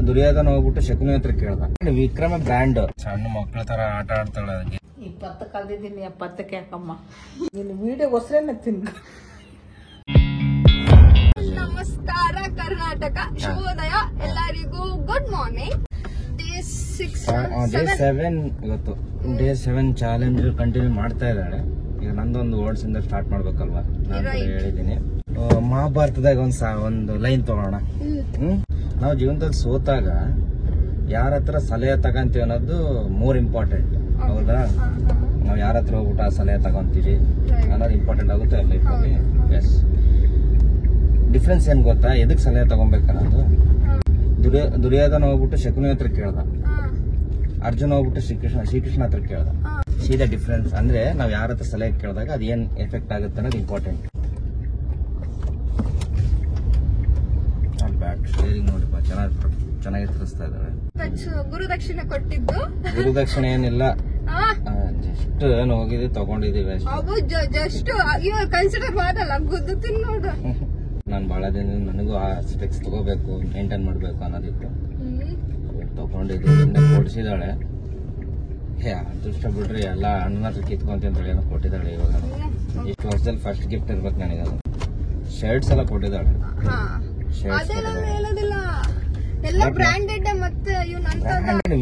ದುರ್ಯೋಧನ ಹೋಗ್ಬಿಟ್ಟು ಶಕುನಿ ಹತ್ರ ಕೇಳ್ದ. ವಿಕ್ರಮ ಬ್ರ್ಯಾಂಡ್ ಸಣ್ಣ ಮಕ್ಳ ತರ ಆಟ ಆಡ್ತಾಳೆ. 20 ಕಲ್ದಿದ್ದೀನಿ 70ಕ್ಕೆ ಯಾಕಮ್ಮ ನೀನು ವಿಡಿಯೋಗೋಸ್ಕರ ತಿನ್ಕ. ನಮಸ್ಕಾರ ಕರ್ನಾಟಕ, ಶುಭೋದಯ ಎಲ್ಲರಿಗೂ. Good morning. ಡೇ 7 ಇವತ್ತು ಡೇ 7 ಚಾಲೆಂಜ್ ಕಂಟಿನ್ಯೂ ಮಾಡ್ತಾ ಇದ್ದಾಳೆ. ಈಗ ನಂದೊಂದು ವರ್ಡ್ಸ್ ಇಂದ ಸ್ಟಾರ್ಟ್ ಮಾಡ್ಬೇಕಲ್ವಾ, ನಾನು ಹೇಳಿದ್ದೀನಿ. ಮಹಾಭಾರತದಾಗ ಒಂದು ಲೈನ್ ತಗೋಣ. ನಾವು ಜೀವನದಲ್ಲಿ ಸೋತಾಗ ಯಾರ ಹತ್ರ ಸಲಹೆ ತಗೊಂತೀವಿ ಅನ್ನೋದು ಮೋರ್ ಇಂಪಾರ್ಟೆಂಟ್. ಹೌದಾ? ನಾವು ಯಾರ ಹತ್ರ ಹೋಗ್ಬಿಟ್ಟು ಆ ಸಲಹೆ ತಗೊಂತೀವಿ ಅನ್ನೋದು ಇಂಪಾರ್ಟೆಂಟ್ ಆಗುತ್ತೆ ಲೈಫಲ್ಲಿ. ಎಸ್, ಡಿಫ್ರೆನ್ಸ್ ಏನ್ ಗೊತ್ತಾ, ಎದಕ್ ಸಲಹೆ ತಗೊಬೇಕನ್ನೋದು. ದುರ್ಯೋಧನ ಹೋಗ್ಬಿಟ್ಟು ಶಕುನಿ ಹತ್ರ ಕೇಳ್ದ, ಅರ್ಜುನ ಹೋಗ್ಬಿಟ್ಟು ಶ್ರೀಕೃಷ್ಣ ಹತ್ರ ಕೇಳ್ದ. ಸೀದಾ ಡಿಫ್ರೆನ್ಸ್ ಅಂದ್ರೆ ನಾವ್ ಯಾರ ಹತ್ರ ಸಲಹೆ ಕೇಳಿದಾಗ ಅದು ಏನ್ ಎಫೆಕ್ಟ್ ಆಗುತ್ತೆ ಅನ್ನೋದು ಇಂಪಾರ್ಟೆಂಟ್. ಶೇರಿಂಗ್ ನೋಡಿಪ್ಪ, ಚೆನ್ನಾಗಿ ತಿಳಿಸ್ತಾ ಇದ್ದಾಳೆ. ಗುರುದಕ್ಷಿಣೆ ಕೊಟ್ಟಿದ್ದು. ಗುರುದಕ್ಷಿಣೆ ಏನಿಲ್ಲ, ಜಸ್ಟ್ ಏನು ಹೋಗಿದ್ವಿ ತಗೊಂಡಿದೀವಿ ಅಷ್ಟೇ. ಜಸ್ಟ್ ಕನ್ಸಿಡರ್ ಮಾಡಲ್ಲ, ಗುದ್ದು ತಿನ್ನೋದು. ನಾನು ಬಹಳ ದಿನ ನನಗೂ ಆ ಸ್ಟೆಕ್ಸ್ ತಗೋಬೇಕು, ಮೇಂಟೈನ್ ಮಾಡ್ಬೇಕು ಅನ್ನೋದಿತ್ತು. ತಗೊಂಡಿದ್ದೀವಿ, ಕೊಡಿಸಿದಾಳೆ. ಅದೃಷ್ಟ ಬಿಡ್ರಿ, ಎಲ್ಲ ಅಣ್ಣ ಹತ್ರ ಕಿತ್ಕೊಂತ ಅಂತ ಏನೋ ಕೊಟ್ಟಿದ್ದಾಳೆ. ಇವಾಗ ಇಷ್ಟು ವರ್ಷದಲ್ಲಿ ಫಸ್ಟ್ ಗಿಫ್ಟ್ ಇರ್ಬೇಕು ನನಗೆ. ಅದು ಶರ್ಟ್ಸ್ ಎಲ್ಲ ಕೊಟ್ಟಿದ್ದಾಳೆ.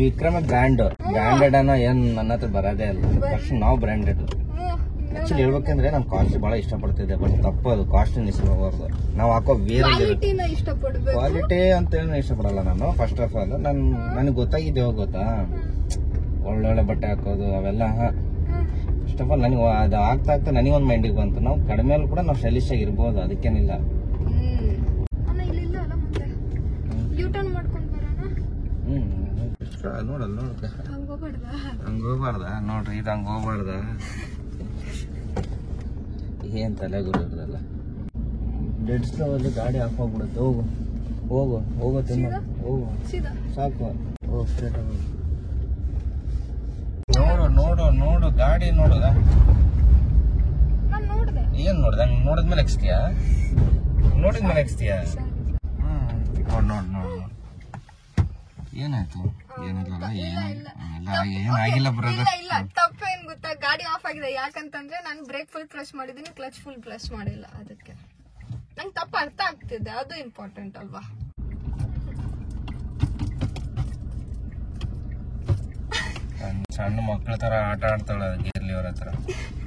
ವಿಕ್ರಮ ಬ್ರ್ಯಾಂಡೆಡ್ ಅನ್ನೋ ಏನ್ ನನ್ನ ಹತ್ರ ಬರೋದೇ ಇಲ್ಲ. ಫಸ್ಟ್ ನಾವು ಬ್ರ್ಯಾಂಡೆಡ್. ಆಕ್ಚುಲಿ ಹೇಳ್ಬೇಕಂದ್ರೆ ನಾನು ಕಾಸ್ಟ್ ಬಹಳ ಇಷ್ಟಪಡ್ತಿದ್ದೆ, ಬಟ್ ತಪ್ಪದು. ಕಾಸ್ಟ್ ಇಷ್ಟಪಡಬಾರ್ದು. ನಾವು ಹಾಕೋ ಬೇರೆ ಕ್ವಾಲಿಟಿ ಅಂತ ಹೇಳಿ ಇಷ್ಟಪಡಲ್ಲ ನಾನು. ಫಸ್ಟ್ ಆಫ್ ಆಲ್ ನನಗೆ ಗೊತ್ತಾಗಿದ್ದೆ, ಗೊತ್ತಾ, ಒಳ್ಳೊಳ್ಳೆ ಬಟ್ಟೆ ಹಾಕೋದು ಅವೆಲ್ಲ. ಫಸ್ಟ್ ಆಫ್ ಆಲ್ ನನಗೆ ಅದು ಆಗ್ತಾ ನನಗೊಂದು ಮೈಂಡಿಗೆ ಬಂತು, ನಾವು ಕಡಿಮೆ ಕೂಡ ನಾವು ಸ್ಟೈಲಿಶ್ ಆಗಿ ಇರ್ಬೋದು, ಅದಕ್ಕೇನಿಲ್ಲ. ನೋಡಲ್ಲ ಹಂಗ ಹೋಗ್ಬಾರ್ದ ನೋಡ್ರಿ, ಇದು ಹಂಗ ಹೋಗ್ಬಾರ್ದ. ಏನ್ ತಲೆ ಗುರು ಇರೋದಲ್ಲ. ಡೆಡ್ ಸ್ಲೋ ಅಲ್ಲಿ ಗಾಡಿ ಆಫ್ ಹೋಗ್ಬಿಡುತ್ತೆ. ಹೋಗು ತಿನ್ನ ಹೋಗು, ಸಾಕು. ನೋಡು ಗಾಡಿ ನೋಡುದ. ಏನ್ ನೋಡ್ದ? ನೋಡಿದ್ಮೇಲೆ ಎಕ್ಸ್ತೀಯಾ? ನೋಡಿದ್ಮೇಲೆ ಎಕ್ಸ್ತೀಯಾ? ನೋಡ್ ಏನಾಯ್ತು? ಏನಿಲ್ಲ, ಏನಾಗಿಲ್ಲ ಬ್ರದರ್. ಇಲ್ಲ, ತಪ್ಪೇನ್ ಗೊತ್ತಾ, ಗಾಡಿ ಆಫ್ ಆಗಿದೆ. ಯಾಕಂತಂದ್ರೆ ನಾನು ಬ್ರೇಕ್ ಫುಲ್ ಪ್ರೆಸ್ ಮಾಡಿದೀನಿ, ಕ್ಲಚ್ ಫುಲ್ ಪ್ರೆಸ್ ಮಾಡಿಲ್ಲ. ಅದಕ್ಕೆ ನಂಗೆ ತಪ್ಪು ಅರ್ಥ ಆಗ್ತಿದೆ, ಅದು ಇಂಪಾರ್ಟೆಂಟ್ ಅಲ್ವಾ. ಸಣ್ಣ ಮಕ್ಳ ತರ ಆಟ ಆಡ್ತಾಳ ಗೇರ್ಲಿ ಅವ್ರ ಹತ್ರ.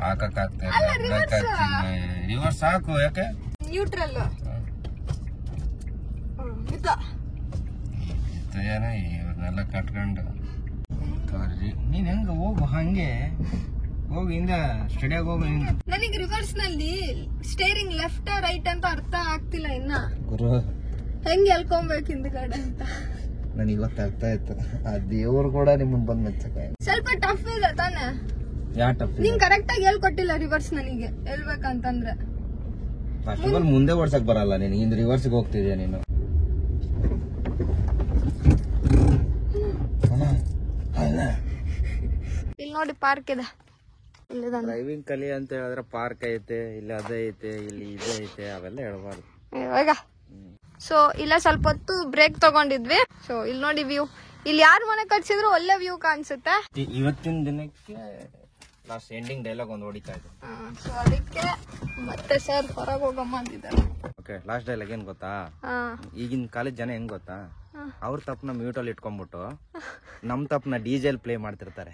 ಹಾಕಕ್ ಆಗ್ತಾ ಇಲ್ಲ. ರಿವರ್ಸ್ ಸಾಕು. ಯಾಕೆ? ನ್ಯೂಟ್ರಲ್ ಇವ್ರನ್ನೆಲ್ಲ ಕಟ್ಕೊಂಡು ನೀನ್ ಹೆಂಗ ಹೋಗು, ಹಂಗೆ ಹೋಗಿ ಹಿಂದೆ ಸ್ಟಡಿಯಾಗ ಹೋಗು. ನನಗೆ ರಿವರ್ಸ್ ನಲ್ಲಿ ಸ್ಟೇರಿಂಗ್ ಲೆಫ್ಟ್ ರೈಟ್ ಅಂತ ಅರ್ಥ ಆಗ್ತಿಲ್ಲ ಇನ್ನ. ಗುರು ಹೆಂಗ್ ಎಲ್ಕೊಬೇಕು ಹಿಂದ್ಗಡೆ ಅಂತ ನನಗೆ ಗೊತ್ತಾಗ್ತಾ ಇತ್ತು. ಆ ದೇವ್ರು ಕೂಡ ನಿಮ್ಮನ್ ಬಂದ್ ಮೆಚ್ಚಕ. ಸ್ವಲ್ಪ ಟಫ್ ಇದೆ ತಾನೆ? ಯಾ ಟಫ್? ನೀನ್ ಕರೆಕ್ಟ್ ಆಗಿ ಹೇಳ್ಕೊಟ್ಟಿಲ್ಲ ರಿವರ್ಸ್ ನನಗೆ ಹೇಳ್ಬೇಕಂತಂದ್ರೆ. ಫಸ್ಟ್ ಆಫ್ ಆಲ್ ಮುಂದೆ ಓಡ್ಸಕ್ ಬರಲ್ಲ ನಿನಗೆ, ಹಿಂದ್ ರಿವರ್ಸ್ ಹೋಗ್ತಿದ್ಯಾ ನೀನು. ಇಲ್ಲಿ ನೋಡಿ ಪಾರ್ಕ್ ಇದೆ. ಡ್ರೈವಿಂಗ್ ಕಲಿ ಅಂತ ಹೇಳಿದ್ರೆ ಪಾರ್ಕ್ ಐತೆ, ಇಲ್ಲಿ ಅದೇ ಐತೆ, ಇಲ್ಲಿ ಇದೇ ಐತೆ, ಅವೆಲ್ಲ ಹೇಳ್ಬಾರ್ದು ಇವಾಗ. ಸೊ ಇಲ್ಲ ಸ್ವಲ್ಪ ಹೊತ್ತು ಬ್ರೇಕ್ ತಗೊಂಡಿದ್ವಿ. ಸೊ ಇಲ್ಲಿ ನೋಡಿ ವ್ಯೂ. ಇಲ್ಲಿ ಯಾರು ಮನೆ ಕಟ್ಸಿದ್ರು ಒಳ್ಳೆ ವ್ಯೂ ಕಾಣಿಸುತ್ತೆ. ಇವತ್ತಿನ ದಿನಕ್ಕೆ ಲಾಸ್ಟ್ ಎಂಡಿಂಗ್ ಡೈಲಾಗ್ ಒಂದು ಹೊಡಿತಾ ಇದೆ. ಸೊ ಅದಕ್ಕೆ ಮತ್ತೆ ಸರ್ ಹೊರಗೆ ಹೋಗಮ್ಮ ಅಂತಿದ್ದಾರೆ. ಓಕೆ, ಲಾಸ್ಟ್ ಡೈಲಾಗ್ ಏನ್ ಗೊತ್ತಾ, ಈಗಿನ ಕಾಲೇಜ್ ಜನ ಹೆಂಗ್ ಗೊತ್ತಾ, ಅವ್ರ ತಪ್ಪನ ಮ್ಯೂಟ್ ಅಲ್ಲಿ ಇಟ್ಕೊಂಡ್ಬಿಟ್ಟು ನಮ್ ತಪ್ಪನ ಡಿಜೆಲ್ ಪ್ಲೇ ಮಾಡ್ತಿರ್ತಾರೆ.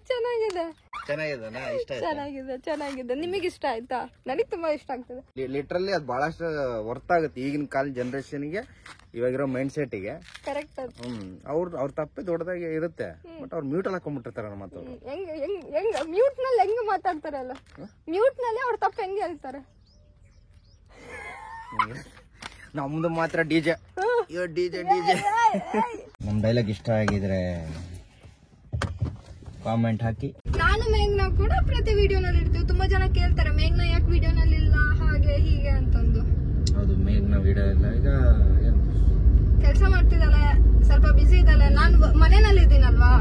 ಚೆನ್ನಾಗಿದೆ. ನಿಮಗೆ ಇಷ್ಟ ಆಯ್ತಾ? ನನಗೆ ತುಂಬಾ ಇಷ್ಟ ಆಗ್ತದೆ. ಲಿಟ್ರಲಿ ಅದು ಬಹಳಷ್ಟು ವರ್ತ್ ಆಗುತ್ತೆ ಈಗಿನ ಕಾಲ ಜನರೇಷನ್ಗೆ, ಇವಾಗಿರೋ ಮೈಂಡ್ ಸೆಟ್ಗೆ. ಕರೆಕ್ಟ್. ಅವ್ರ ತಪ್ಪೆ ದೊಡ್ಡದಾಗಿ ಇರುತ್ತೆ, ಬಟ್ ಅವ್ರು ಮ್ಯೂಟ್ ಅಲ್ಲಿ ಹಾಕೊಂಡ್ಬಿಟ್ಟಿರ್ತಾರೆ. ಮತ್ತೆ ಮ್ಯೂಟ್ ನಲ್ಲಿ ಹೆಂಗ್ ಮಾತಾಡ್ತಾರಲ್ಲ, ಮ್ಯೂಟ್ ನಲ್ಲಿ ಅವ್ರ ತಪ್ಪು ಹೆಂಗ್ ಹೇಳ್ತಾರೆ. ನಮ್ದು ಮಾತ್ರ ಡಿಜೆ. ನಮ್ ಡೈಲಾಗ್ ಇಷ್ಟ ಆಗಿದ್ರೆ ಕಾಮೆಂಟ್ ಹಾಕಿ. ನಾನು ಮೇಘ್ನಾ ಕೂಡ ಪ್ರತಿ ವಿಡಿಯೋನಲ್ಲಿ ಇರ್ತೀವಿ. ತುಂಬಾ ಜನ ಕೇಳ್ತಾರೆ ಮೇಘ್ನಾ ಯಾಕೆ ವಿಡಿಯೋನಲ್ಲಿ ಇಲ್ಲ, ಹಾಗೆ ಹೀಗೆ ಅಂತಂದು. ಹೌದು, ಮೇಘ್ನಾ ವಿಡಿಯೋ ಇಲ್ಲ. ಈಗ ಕೆಲಸ ಮಾಡ್ತಿದ್ದಾಳೆ, ಸ್ವಲ್ಪ ಬಿಸಿ ಇದ್ದಾಳೆ. ನಾನು ಮನೆಯಲ್ಲಿ ಇದ್ದೀನಲ್ವಾ,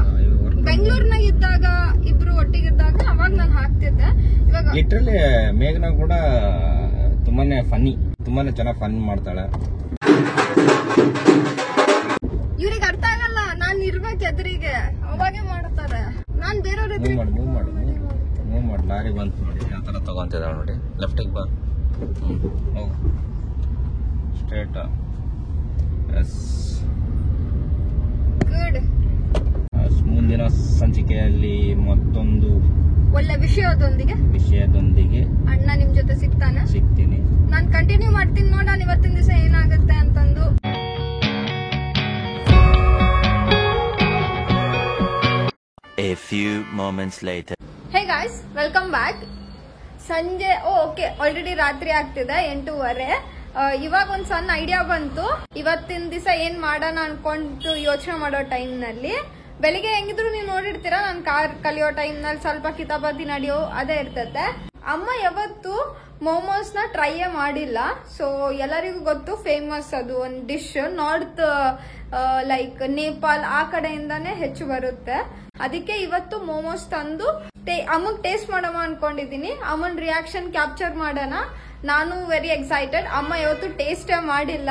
ಬೆಂಗಳೂರಿನಾಗ ಇದ್ದಾಗ ಇಬ್ರು ಒಟ್ಟಿಗಿದ್ದಾಗ ಅವಾಗ ನಾನು ಹಾಕ್ತಿದ್ದೆ. ಇವಾಗ ಲಿಟ್ರಲಿ ಮೇಘ್ನಾ ಕೂಡ ತುಂಬಾನೇ ಫನ್ನಿ, ತುಂಬಾನೇ ಚೆನ್ನಾಗಿ ಫನ್ ಮಾಡ್ತಾಳೆ. ಇವ್ರಿಗೆ ಅರ್ಥ ಆಗಲ್ಲ, ನಾನ್ ಇರ್ಬೇಕು ಎದುರಿಗೆ, ಅವಾಗೆ ಮಾಡ್ತಾರೆ. ನಾನ್ ಬೇರೆಯವ್ರ ಮೂವ್ ಮಾಡಿ ಲಾರಿ ಬಂತು ನೋಡಿ ಯಾವ ತರ ತಗೊಂತಿದ್ದಾಳೆ ನೋಡಿ. ಲೆಫ್ಟಿಗೆ ಬಾ, ಹೋಗು ಸ್ಟ್ರೇಟ್. Yes good. ಮುಂದಿನ ಸಂಚಿಕೆಯಲ್ಲಿ ಮತ್ತೊಂದು ಒಳ್ಳೆ ವಿಷಯದೊಂದಿಗೆ ಅಣ್ಣ ನಿಮ್ ಜೊತೆ ಸಿಗ್ತೀನಿ. ನಾನ್ ಕಂಟಿನ್ಯೂ ಮಾಡ್ತೀನಿ ನೋಡೋಣ ಇವತ್ತಿನ ದಿವಸ ಏನಾಗುತ್ತೆ ಅಂತಂದು. A few moments later. Hey guys, welcome back. ಸಂಜೆ ಓಕೆ, ಆಲ್ರೆಡಿ ರಾತ್ರಿ ಆಗ್ತಿದೆ 8:30. ಇವಾಗ ಒಂದ್ ಸಣ್ಣ ಐಡಿಯಾ ಬಂತು. ಇವತ್ತಿನ ದಿವಸ ಏನ್ ಮಾಡೋಣ ಅನ್ಕೊಂಡು ಯೋಚನೆ ಮಾಡೋ ಟೈಮ್ ನಲ್ಲಿ, ಬೆಳಿಗ್ಗೆ ಹೆಂಗಿದ್ರು ನೀವು ನೋಡಿರ್ತೀರಾ, ನಾನು ಕಾರ್ ಕಲಿಯೋ ಟೈಮ್ ನಲ್ಲಿ ಸ್ವಲ್ಪ ಕಿತಾಪತಿ ನಡೆಯೋ ಅದೇ ಇರ್ತತೆ. ಅಮ್ಮ ಯಾವತ್ತು ಮೋಮೋಸ್ ನ ಟ್ರೈಯೇ ಮಾಡಿಲ್ಲ. ಸೊ ಎಲ್ಲರಿಗೂ ಗೊತ್ತು, ಫೇಮಸ್ ಅದು ಒಂದು ಡಿಶ್. ನಾರ್ತ್ ಲೈಕ್ ನೇಪಾಲ್ ಆ ಕಡೆಯಿಂದಾನೇ ಹೆಚ್ಚು ಬರುತ್ತೆ. ಅದಕ್ಕೆ ಇವತ್ತು ಮೋಮೋಸ್ ತಂದು ಅಮ್ಮಗ್ ಟೇಸ್ಟ್ ಮಾಡೋಣ ಅನ್ಕೊಂಡಿದೀನಿ. ಅಮ್ಮನ್ ರಿಯಾಕ್ಷನ್ ಕ್ಯಾಪ್ಚರ್ ಮಾಡೋಣ. ನಾನು ವೆರಿ ಎಕ್ಸೈಟೆಡ್. ಅಮ್ಮ ಯಾವತ್ತು ಟೇಸ್ಟೇ ಮಾಡಿಲ್ಲ.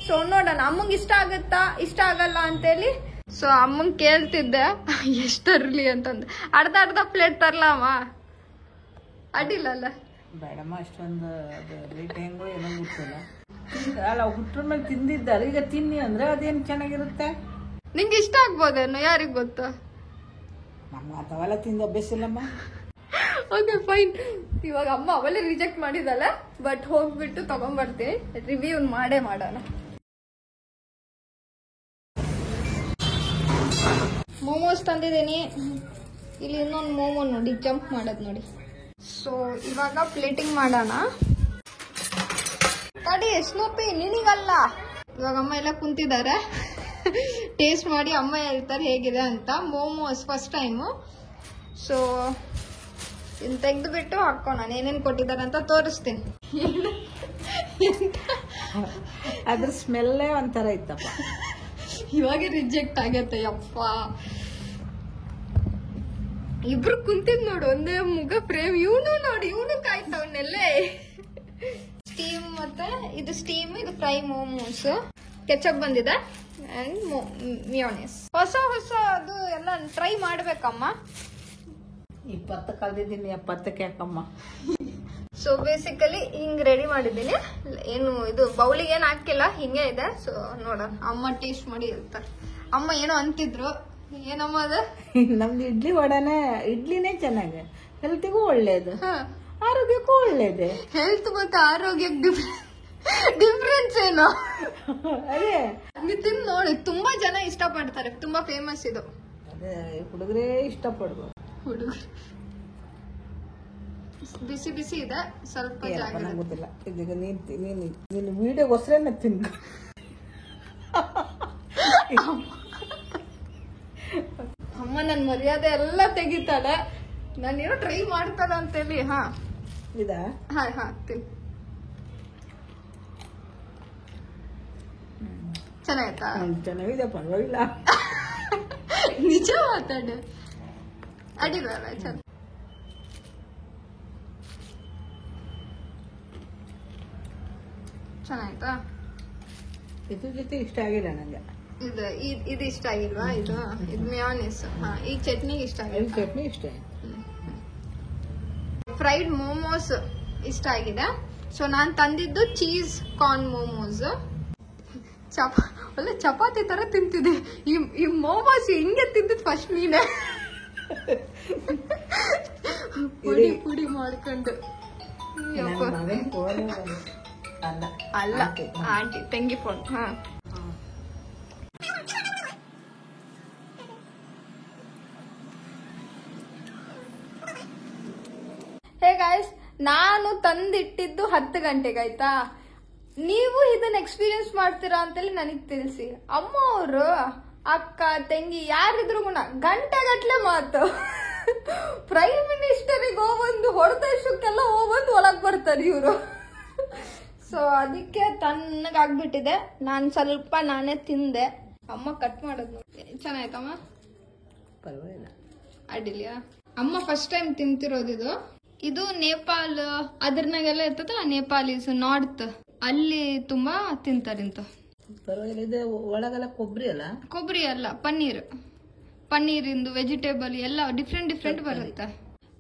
ಸೊ ನೋಡೋಣ ಅಮ್ಮಂಗ್ ಇಷ್ಟ ಆಗುತ್ತಾ ಇಷ್ಟ ಆಗಲ್ಲ ಅಂತೇಳಿ. ಸೊ ಅಮ್ಮಂಗ್ ಕೇಳ್ತಿದ್ದೆ ಎಷ್ಟು ತರ್ಲಿ ಅಂತಂದು. ಅರ್ಧ ಪ್ಲೇಟ್ ತರ್ಲ ಅಮ್ಮ? ಅಡ್ಡಿಲ್ಲ ಬೇಡಮ್ಮ, ಅಷ್ಟೊಂದು ಅದು ರೇಟ್ ಹೆಂಗೋ ಏನೋ ಗೊತ್ತಿಲ್ಲ. ಅಲ್ಲ, ಹುಟ್ರ ಮೇಲೆ ತಿಂದಿದ್ದಾರೆ, ಈಗ ತಿನ್ನಿ ಅಂದ್ರೆ ಅದೇನು ಚೆನ್ನಾಗಿರುತ್ತೆ. ನಿಂಗೆ ಇಷ್ಟ ಆಗ್ಬೋದೇನೋ, ಯಾರಿಗ್ ಗೊತ್ತಾ. ನಮ್ಮ ಅವೆಲ್ಲ ತಿಂದು ಅಭ್ಯಾಸ ಇಲ್ಲಮ್ಮ. Okay fine. ಇವಾಗ ಅಮ್ಮ ಅವಲೇ ರಿಜೆಕ್ಟ್ ಮಾಡಿದಲ್ಲ, ಬಟ್ ಹೋಗ್ಬಿಟ್ಟು ತಗೊಂಡ್ಬರ್ತೀನಿ, ರಿವ್ಯೂ ಮಾಡೋಣ. ಮೋಮೋಸ್ ತಂದಿದ್ದೀನಿ. ಇಲ್ಲಿ ಇನ್ನೊಂದು ಮೋಮೋ ನೋಡಿ, ಜಂಪ್ ಮಾಡೋದು ನೋಡಿ. ಸೊ ಇವಾಗ ಪ್ಲೇಟಿಂಗ್ ಮಾಡೋಣ. ತಡಿ ಸ್ನೂಪಿ, ನಿನಗಲ್ಲ. ಇವಾಗ ಅಮ್ಮ ಎಲ್ಲ ಕುಂತಿದ್ದಾರೆ. ಟೇಸ್ಟ್ ಮಾಡಿ ಅಮ್ಮ ಹೇಳ್ತಾರೆ ಹೇಗಿದೆ ಅಂತ. Momos first time. ಸೊ ಇನ್ನು ತೆಗೆದುಬಿಟ್ಟು ಹಾಕೋಣ. ಏನೇನು ಕೊಟ್ಟಿದ್ದಾರೆ ಅಂತ ತೋರಿಸ್ತೀನಿ. ಅದ್ರ ಸ್ಮೆಲ್ಲೇ ಒಂಥರ ಇತ್ತಪ್ಪ. ಇವಾಗ ರಿಜೆಕ್ಟ್ ಆಗತ್ತೆ ಯಪ್ಪ. ಇಬ್ರು ಕುಂತಿದ್ ನೋಡು, ಒಂದೇ ಮುಗ ಫ್ರೇಮ್. ಇವನು ನೋಡಿ, ಇವನು ಕಾಯ್ತವನ್ನೆಲ್ಲೇ. ಸ್ಟೀಮ್ ಮತ್ತೆ ಇದು ಸ್ಟೀಮ್, ಇದು ಫ್ರೈ ಮೋಮೋಸ್. ಕೆಚಪ್ ಬಂದಿದೆ ಅಂಡ್ ಮಿಯೋನಿಸ್. ಹೊಸ ಅದು ಎಲ್ಲ ಟ್ರೈ ಮಾಡ್ಬೇಕಮ್ಮ. 20 ಕಲ್ದಿದ್ದೀನಿ, 70 ಯಾಕಮ್ಮ. ಸೊ ಬೇಸಿಕಲಿ ಹಿಂಗ್ ರೆಡಿ ಮಾಡಿದ್ದೀನಿ. ಏನು ಇದು ಬೌಲಿಗೆ ಏನ್ ಹಾಕಿಲ್ಲ, ಹಿಂಗೆ ಇದೆ. ಸೊ ನೋಡೋಣ, ಅಮ್ಮ ಟೇಸ್ಟ್ ಮಾಡಿ ಹೇಳ್ತಾರೆ. ಅಮ್ಮ ಏನೋ ಅಂತಿದ್ರು, ಏನಮ್ಮ ಅದು? ನಮ್ದು ಇಡ್ಲಿ ವಡಾನೇ, ಇಡ್ಲಿನೇ ಚೆನ್ನಾಗಿ, ಹೆಲ್ತಿಗೂ ಒಳ್ಳೇದು, ಆರೋಗ್ಯಕ್ಕೂ ಒಳ್ಳೇದು. ಹೆಲ್ತ್ ಮತ್ತೆ ಆರೋಗ್ಯಕ್ಕೆ ಡಿಫ್ರೆನ್ಸ್ ಏನು? ಅದೇ ನೀವು ತಿಂದು ನೋಡಿ, ತುಂಬಾ ಜನ ಇಷ್ಟಪಡ್ತಾರೆ. ತುಂಬಾ ಫೇಮಸ್ ಇದು. ಅದೇ ಹುಡುಗರೇ ಇಷ್ಟಪಡ್ಬೋದು. ಹುಡುಗರು ಬಿಸಿ ಬಿಸಿ ಇದೆ, ಸ್ವಲ್ಪ ಗೊತ್ತಿಲ್ಲ. ಇದೀಗ ನೀನು ವಿಡಿಯೋಗೋಸ್ಕರ ತಿನ್ಕ. ಅಮ್ಮ ನನ್ ಮರ್ಯಾದೆ ಎಲ್ಲ ತೆಗಿತಾಳೆ. ನಾನೇನೋ ಟ್ರೈ ಮಾಡ್ತಾಳ ಅಂತೇಳಿ. ಹಾ ಇದಾ? ಹಾ ತಿನ್. ಚೆನ್ನಾಯ್ತಾ? ಚೆನ್ನಾಗಿದೆ, ಪರವಾಗಿಲ್ಲ. ನಿಜ ಮಾತಾಡ. ಅಡಿಲ್ವಲ್ಲ, ಚೆನ್ನಾಯ್ತಾ? ಇದ್ರ ಜೊತೆ ಇಷ್ಟ ಆಗಿಲ್ಲ ನಂಗೆ. ಇದು ಇಷ್ಟ ಆಗಿಲ್ವಾ? ಇದು ಮಿಯೋನಿಸ್. ಹಾ, ಈ ಚಟ್ನಿ ಇಷ್ಟ ಆಗಿದೆ. ಚಟ್ನಿ ಇಷ್ಟ. ಫ್ರೈಡ್ ಮೋಮೋಸ್ ಇಷ್ಟ ಆಗಿದೆ. ಸೊ ನಾನ್ ತಂದಿದ್ದು ಚೀಸ್ ಕಾರ್ನ್ ಮೋಮೋಸ್. ಒಳ್ಳೆ ಚಪಾತಿ ತರ ತಿಂತಿದೆ. ಈ ಮೋಮೋಸ್ ಹಿಂಗೆ ತಿಂದಿದ್ ಫಸ್ಟ್ ನೀನೆ. ಪುಡಿ ಮಾಡ್ಕೊಂಡು. ಅಲ್ಲ, ಆಂಟಿ ತಂಗಿ ಫೋನ್. ಹಾ, ಹೇ ಗಾಯ್ಸ್, ನಾನು ತಂದಿಟ್ಟಿದ್ದು 10 ಗಂಟೆಗೆ ಆಯ್ತಾ. ನೀವು ಇದನ್ನ ಎಕ್ಸ್ಪೀರಿಯನ್ಸ್ ಮಾಡ್ತೀರಾ ಅಂತೇಳಿ ನನಗ್ ತಿಳಿಸಿ. ಅಮ್ಮ ಅವರು, ಅಕ್ಕ ತಂಗಿ ಯಾರಿದ್ರು ಗುಣ ಗಂಟೆಗಟ್ಲೆ ಮಾತು. ಪ್ರೈಮ್ ಮಿನಿಸ್ಟರಿಗೆ ಹೋಗ್ಬಂದು ಹೊಡೆದಷ್ಟಕ್ಕೆಲ್ಲ ಹೋಗ್ಬಂದು ಒಳಗ್ ಬರ್ತಾರೆ ಇವರು. ಸೊ ಅದಕ್ಕೆ ತಣ್ಣಗಾಗ್ಬಿಟ್ಟಿದೆ. ನಾನು ಸ್ವಲ್ಪ ನಾನೇ ತಿಂದೆ. ಅಮ್ಮ ಕಟ್ ಮಾಡೋದು ಚೆನ್ನಾಯ್ತಮ್ಮ? ಪರವಾಗಿಲ್ಲ, ಅಡ್ಡಿಲ್ಯಾ? ಅಮ್ಮ ಫಸ್ಟ್ ಟೈಮ್ ತಿಂತಿರೋದಿದು. ಇದು ನೇಪಾಲ್ ಅದ್ರನಾಗೆಲ್ಲ ಇರ್ತದಲ್ಲ, ನೇಪಾಲೀಸ್ ನಾರ್ತ್ ಅಲ್ಲಿ ತುಂಬಾ ತಿಂತಾರಿಂತ. ಪರವಾಗಿಲ್ಲ. ಇದು ಒಳಗೆಲ್ಲ ಕೊಬ್ಬರಿ ಅಲ್ಲ? ಕೊಬ್ಬರಿ ಅಲ್ಲ, ಪನ್ನೀರಿಂದು ವೆಜಿಟೇಬಲ್ ಎಲ್ಲ ಡಿಫ್ರೆಂಟ್ ಬರುತ್ತೆ.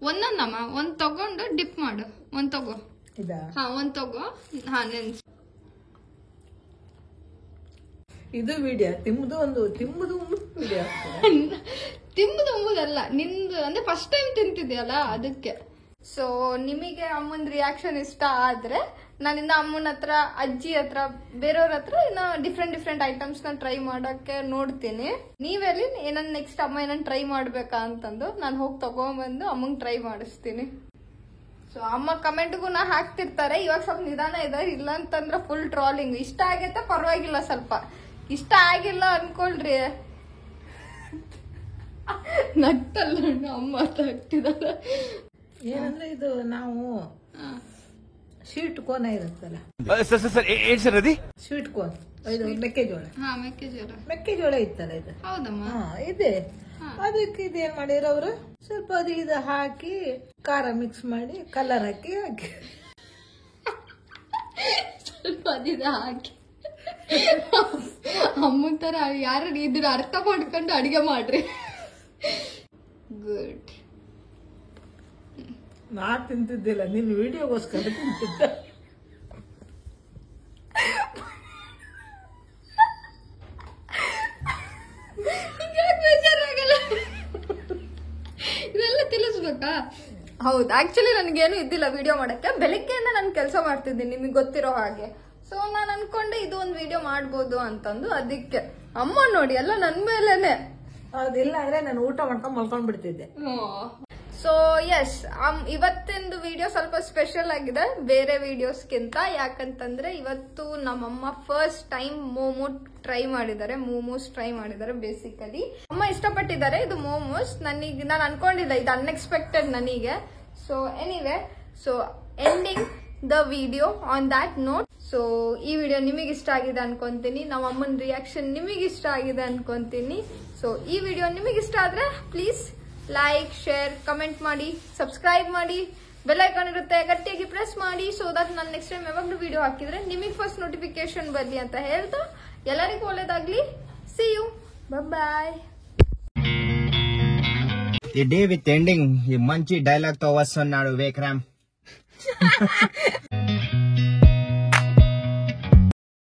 ಒಂದೊಂದಮ್ಮ ಒಂದ್ ತಗೊಂಡು ಡಿಪ್ ಮಾಡು. ಒಂದ್ ತಗೋ. ಹಾ, ಒಂದ್ ತಗೋ. ಹಾ, ನೆನ್ಸ್. ಇದು ವಿಡಿಯೋ ತಿಂಬುದು ವಿಡಿಯೋ. ತಿಂಬುದು ಉಂಬುದಲ್ಲ, ನಿಂದು ಅಂದ್ರೆ ಫಸ್ಟ್ ಟೈಮ್ ತಿಂತಿದ್ಯಲ್ಲ ಅದಕ್ಕೆ. ಸೊ ನಿಮಗೆ ಅಮ್ಮನ ರಿಯಾಕ್ಷನ್ ಇಷ್ಟ ಆದ್ರೆ ನಾನಿಂದ ಅಮ್ಮನ ಹತ್ರ, ಅಜ್ಜಿ ಹತ್ರ, ಬೇರೆಯವ್ರ ಹತ್ರ ಇನ್ನ ಡಿಫ್ರೆಂಟ್ ಐಟಮ್ಸ್ ನ ಟ್ರೈ ಮಾಡಕ್ಕೆ ನೋಡ್ತೀನಿ. ನೀವೆಲ್ಲಿ ಏನನ್ ನೆಕ್ಸ್ಟ್ ಅಮ್ಮ ಏನನ್ ಟ್ರೈ ಮಾಡ್ಬೇಕಾ ಅಂತಂದು ನಾನು ಹೋಗಿ ತಗೊಂಡ್ಬಂದು ಅಮ್ಮಂಗ್ ಟ್ರೈ ಮಾಡಿಸ್ತೀನಿ. ಸೊ ಅಮ್ಮ ಕಮೆಂಟ್ಗೂ ನಾ ಹಾಕ್ತಿರ್ತಾರೆ. ಇವಾಗ ಸ್ವಲ್ಪ ನಿಧಾನ ಇದೆ, ಇಲ್ಲ ಅಂತಂದ್ರೆ ಫುಲ್ ಟ್ರಾಲಿಂಗ್. ಇಷ್ಟ ಆಗೈತೆ ಪರವಾಗಿಲ್ಲ, ಸ್ವಲ್ಪ ಇಷ್ಟ ಆಗಿಲ್ಲ ಅನ್ಕೊಳ್ರಿ. ನಗ್ತಲ್ಲ ಅಮ್ಮ ಹಾಕ್ತಿದಾರ. ಏನಂದ್ರೆ ಇದು ನಾವು ಸ್ವೀಟ್ ಕೋನ್ ಇರುತ್ತಲ್ಲ, ಸ್ವೀಟ್ ಕೋನ್, ಇದು ಮೆಕ್ಕೆಜೋಳ. ಮೆಕ್ಕೆಜೋಳ ಇತ್ತಲ್ಲ ಇದು. ಹೌದಮ್ಮ. ಇದೆ. ಅದಕ್ಕೆ ಇದೇನ್ ಮಾಡಿದ್ರು ಅವರು, ಸ್ವಲ್ಪ ಅದು ಇದು ಹಾಕಿ ಖಾರ ಮಿಕ್ಸ್ ಮಾಡಿ ಕಲರ್ ಹಾಕಿ ಸ್ವಲ್ಪ ಅದಿದ ಹಾಕಿ ಅಮ್ಮನ ತರ ಯಾರು ಇದ್ರ ಅರ್ಥ ಮಾಡ್ಕೊಂಡು ಅಡಿಗೆ ಮಾಡ್ರಿ. ಗುಡ್. ನಾ ತಿಂತಿದ್ದಿಲ್ಲ, ನಿನ್ ವಿಡಿಯೋಗೋಸ್ಕರ ತಿಂತಿದ್ದ. ಇದೆಲ್ಲ ತಿಳಿಸ್ಬೇಕಾ? ಹೌದು, ಆಕ್ಚುಲಿ ನನ್ಗೇನು ಇದ್ದಿಲ್ಲ ವಿಡಿಯೋ ಮಾಡಕ್ಕೆ. ಬೆಳಿಗ್ಗೆಯಿಂದ ನಾನು ಕೆಲಸ ಮಾಡ್ತಿದ್ದೀನಿ ನಿಮಗೆ ಗೊತ್ತಿರೋ ಹಾಗೆ. ಸೊ ನಾನು ಅನ್ಕೊಂಡೆ ಇದು ಒಂದು ವಿಡಿಯೋ ಮಾಡ್ಬೋದು ಅಂತಂದು, ಅದಕ್ಕೆ ಅಮ್ಮ ನೋಡಿ ಎಲ್ಲ ನನ್ ಮೇಲೆನೆ. ಅದಿಲ್ಲ ಅಂದ್ರೆ ನಾನು ಊಟ ಮಾಡ್ಕೊಂಡ್ ಮಲ್ಕೊಂಡ್ ಬಿಡ್ತಿದ್ದೆ. ಸೊ ಎಸ್, ಇವತ್ತಿಂದು ವಿಡಿಯೋ ಸ್ವಲ್ಪ ಸ್ಪೆಷಲ್ ಆಗಿದೆ ಬೇರೆ ವಿಡಿಯೋಸ್ಗಿಂತ. ಯಾಕಂತಂದ್ರೆ ಇವತ್ತು ನಮ್ಮಮ್ಮ ಫಸ್ಟ್ ಟೈಮ್ ಮೋಮೋಸ್ ಟ್ರೈ ಮಾಡಿದ್ದಾರೆ. ಬೇಸಿಕಲಿ ಅಮ್ಮ ಇಷ್ಟಪಟ್ಟಿದ್ದಾರೆ ಇದು ಮೋಮೋಸ್. ನಾನು ಅನ್ಕೊಂಡಿಲ್ಲ, ಇದು ಅನ್ಎಕ್ಸ್ಪೆಕ್ಟೆಡ್ ನನಗೆ. So anyway, so ending the video on that note. So ಈ ವಿಡಿಯೋ ನಿಮಗೆ ಇಷ್ಟ ಆಗಿದೆ ಅನ್ಕೊಂತೀನಿ, ನಮ್ಮ ಅಮ್ಮನ ರಿಯಾಕ್ಷನ್ ನಿಮಗೆ ಇಷ್ಟ ಆಗಿದೆ ಅನ್ಕೊಂತೀನಿ. ಸೊ ಈ ವಿಡಿಯೋ ನಿಮಗೆ ಇಷ್ಟ ಆದ್ರೆ ಪ್ಲೀಸ್ ಲೈಕ್, ಶೇರ್, ಕಮೆಂಟ್ ಮಾಡಿ, ಸಬ್ಸ್ಕ್ರೈಬ್ ಮಾಡಿ, ಬೆಲ್ ಐಕಾನ್ ಇರುತ್ತೆ ಗಟ್ಟಿಯಾಗಿ ಪ್ರೆಸ್ ಮಾಡಿ. ಸೊ ದಟ್ ನಾನು ನೆಕ್ಸ್ಟ್ ಟೈಮ್ ಯಾವಾಗಲೂ ವಿಡಿಯೋ ಹಾಕಿದ್ರೆ ನಿಮಗೆ ಫಸ್ಟ್ ನೋಟಿಫಿಕೇಶನ್ ಬರಲಿ ಅಂತ ಹೇಳ್ತಾ ಎಲ್ಲರಿಗೂ ಒಳ್ಳೇದಾಗ್ಲಿ. See you, bye. The day with ending, ಈ ಮಂಚಿ ಡೈಲಾಗ್ తో వస్తున్నాడు విక్రమ్.